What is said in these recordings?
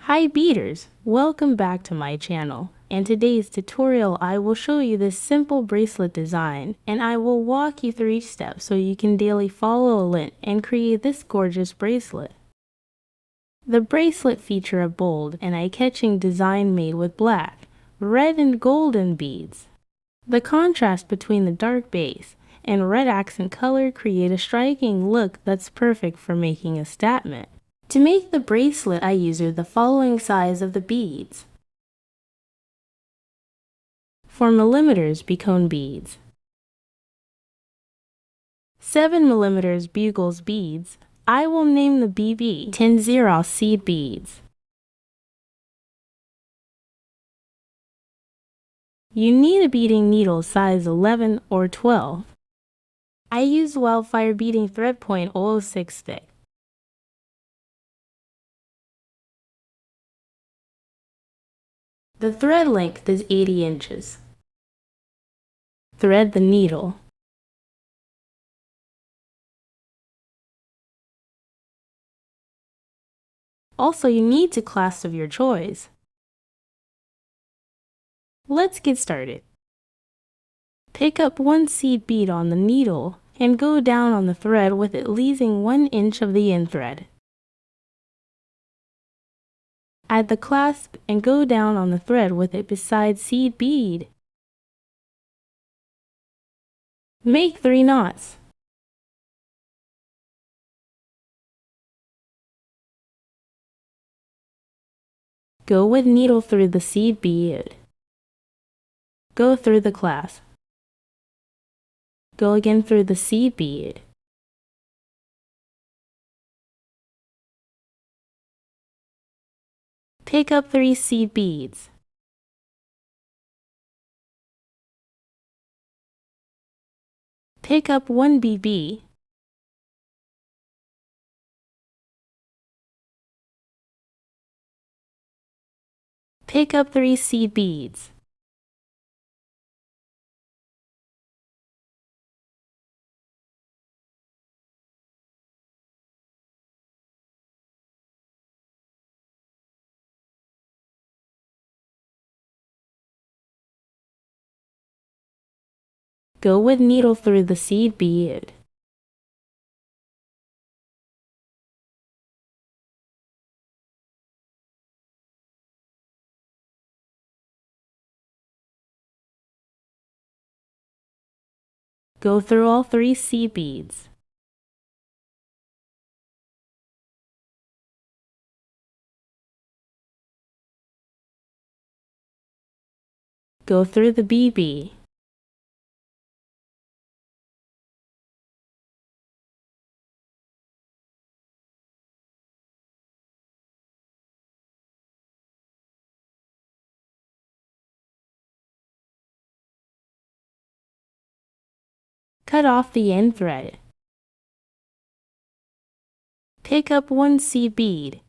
Hi beaders! Welcome back to my channel. In today's tutorial, I will show you this simple bracelet design, and I will walk you through each step so you can daily follow a lint and create this gorgeous bracelet. The bracelet features a bold and eye-catching design made with black, red, and golden beads. The contrast between the dark base and red accent color create a striking look that's perfect for making a statement. To make the bracelet, I used the following size of the beads. 4mm Bicone beads, 7mm Bugles beads. I will name the BB 10 seed beads. You need a beading needle size 11 or 12. I used Wildfire beading thread point 006 thick. The thread length is 80 inches. Thread the needle. Also, you need to clasp of your choice. Let's get started. Pick up one seed bead on the needle and go down on the thread with it leaving 1 inch of the end thread. Add the clasp and go down on the thread with it beside seed bead. Make 3 knots. Go with needle through the seed bead. Go through the clasp. Go again through the seed bead. Pick up 3 seed beads. Pick up 1 BB. Pick up 3 seed beads. Go with needle through the seed bead. Go through all 3 seed beads. Go through the BB. Cut off the end thread. Pick up 1 seed bead.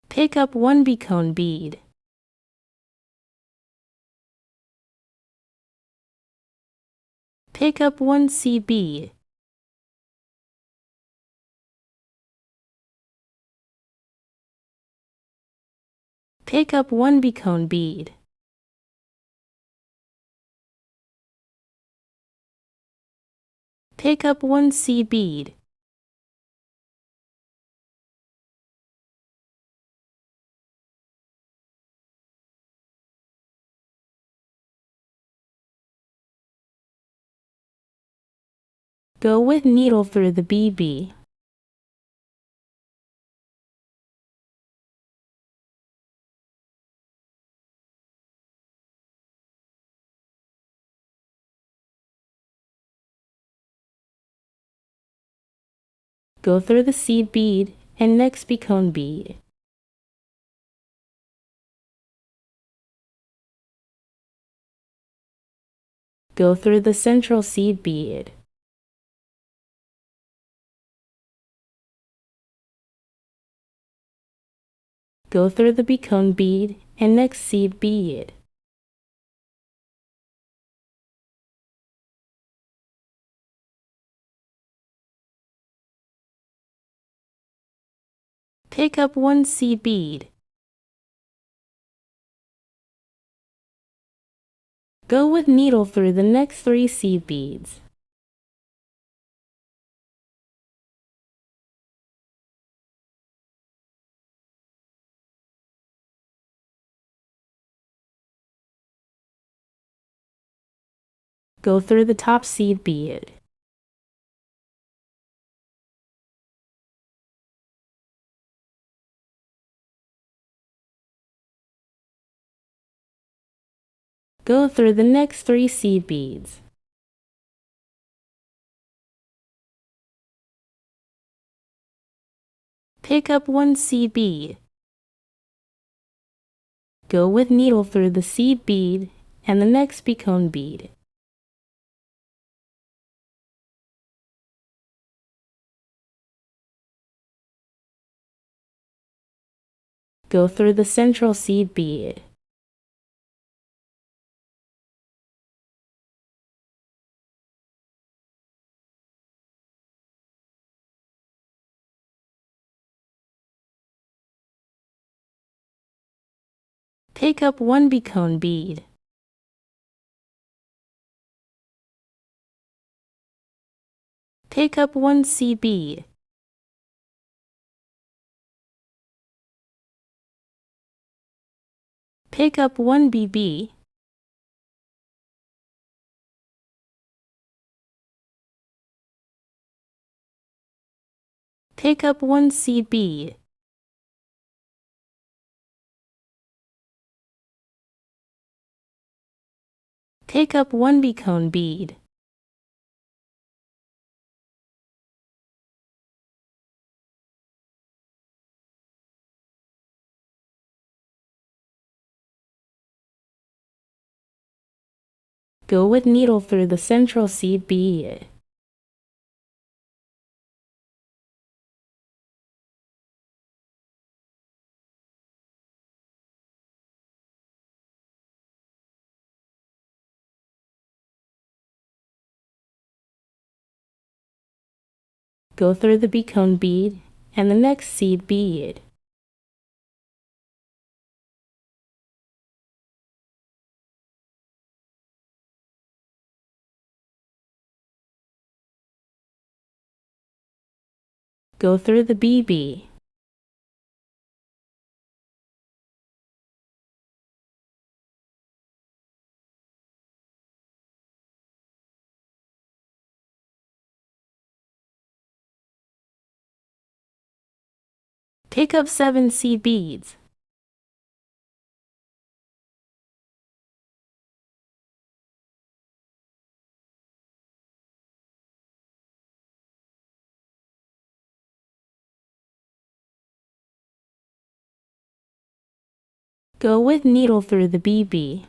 Pick up 1 Bicone bead. Pick up 1 seed bead. Pick up 1 Bicone bead. Pick up 1 seed bead. Go with needle through the BB. Go through the seed bead and next Bicone bead. Go through the central seed bead. Go through the Bicone bead and next seed bead. Pick up one seed bead. Go with needle through the next 3 seed beads. Go through the top seed bead. Go through the next 3 seed beads. Pick up one seed bead. Go with needle through the seed bead and the next becone bead. Go through the central seed bead. Pick up one becone bead. Pick up one seed bead. Pick up one BB. Pick up one seed bead. Pick up one becone bead. Go with needle through the central seed bead. Go through the becone bead and the next seed bead. Go through the BB. Pick up 7 seed beads. Go with needle through the BB.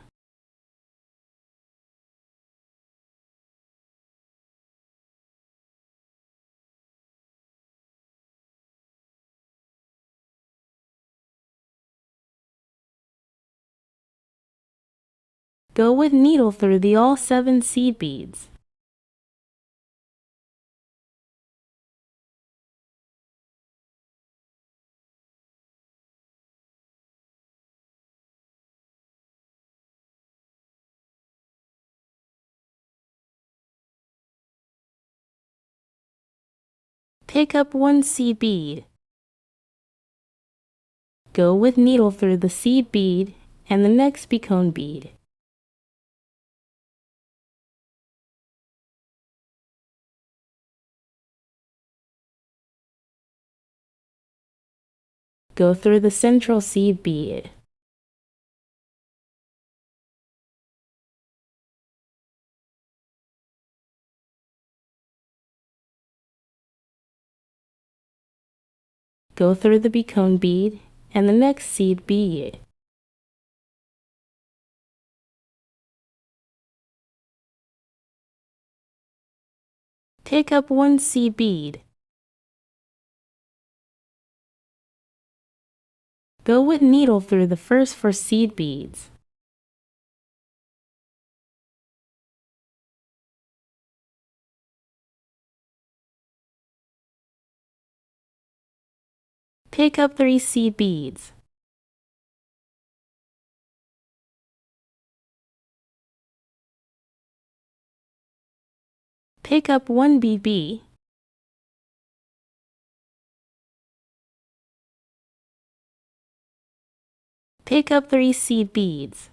Go with needle through the all 7 seed beads. Pick up one seed bead. Go with needle through the seed bead and the next becone bead. Go through the central seed bead. Go through the becone bead and the next seed bead. Pick up one seed bead. Go with needle through the first 4 seed beads. Pick up 3 seed beads. Pick up 1 BB. Pick up 3 seed beads.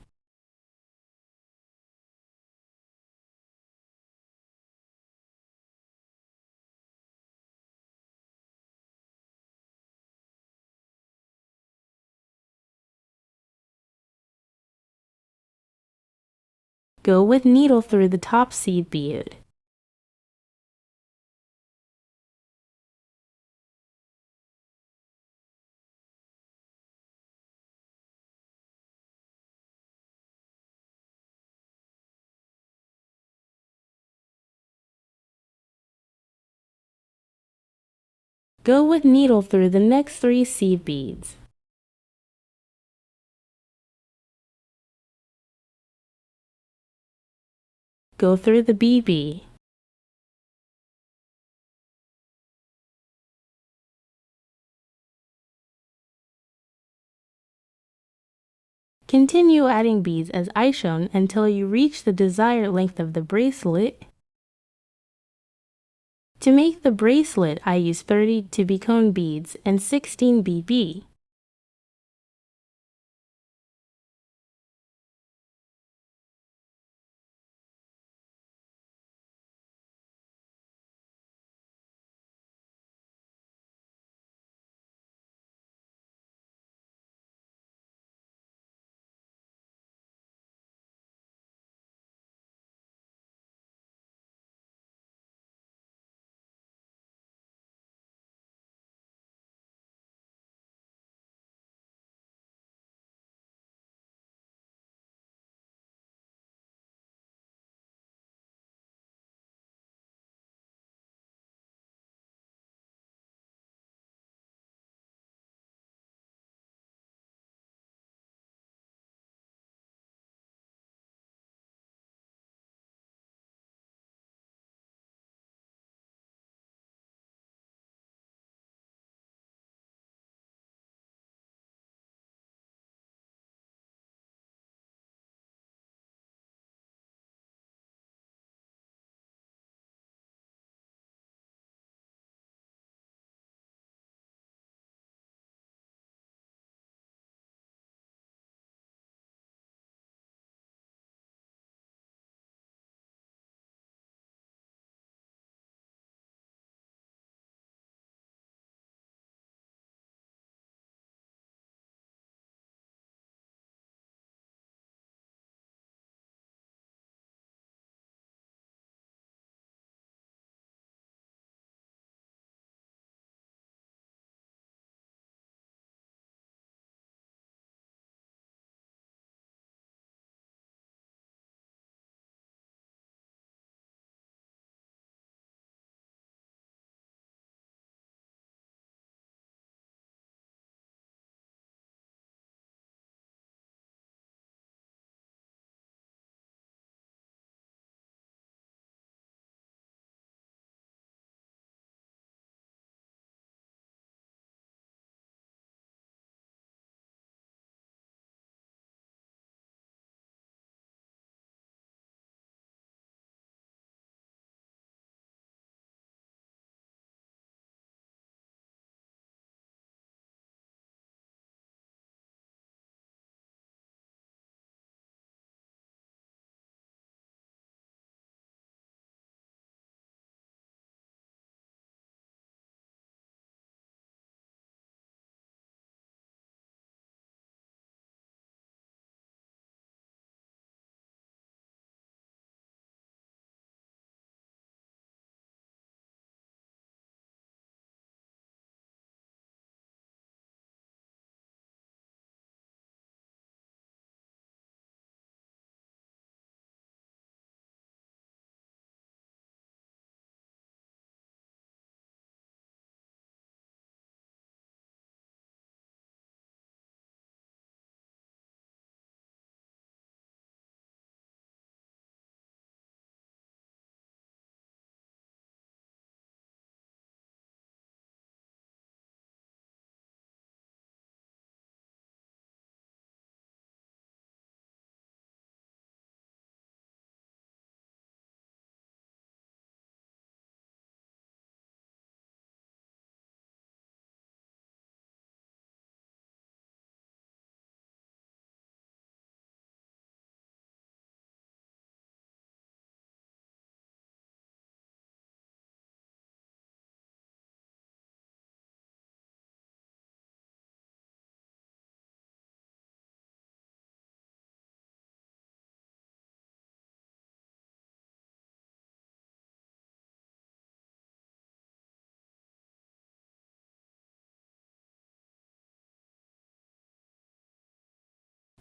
Go with needle through the top seed bead. Go with needle through the next 3 seed beads. Go through the BB. Continue adding beads as I shown until you reach the desired length of the bracelet. To make the bracelet, I use 30 to-be cone beads and 16 BB.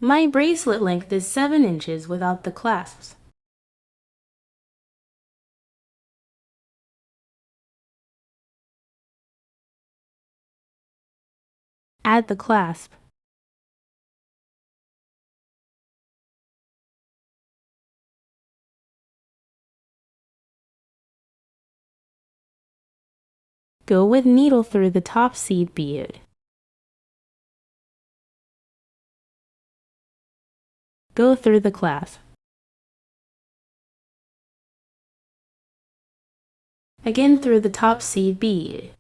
My bracelet length is 7 inches without the clasps. Add the clasp. Go with needle through the top seed bead. Go through the clasp. Again through the top seed bead.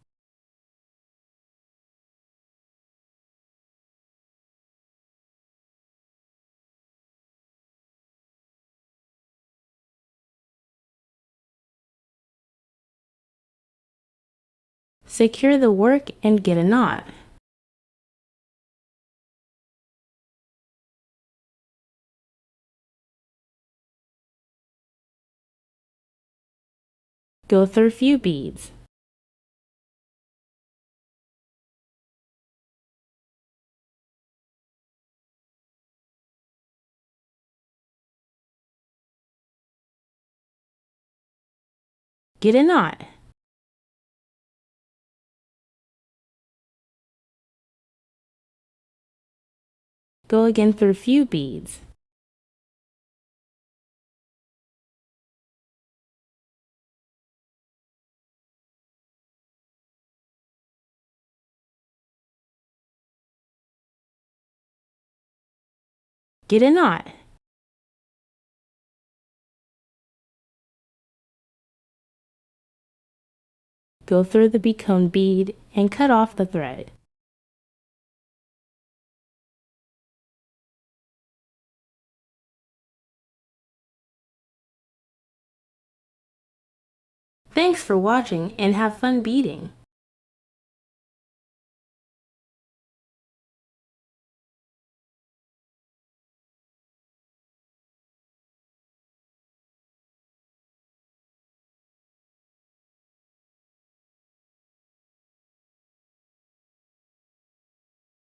Secure the work and get a knot. Go through few beads. Get a knot. Go again through few beads. Get a knot. Go through the becone bead and cut off the thread. Thanks for watching and have fun beading.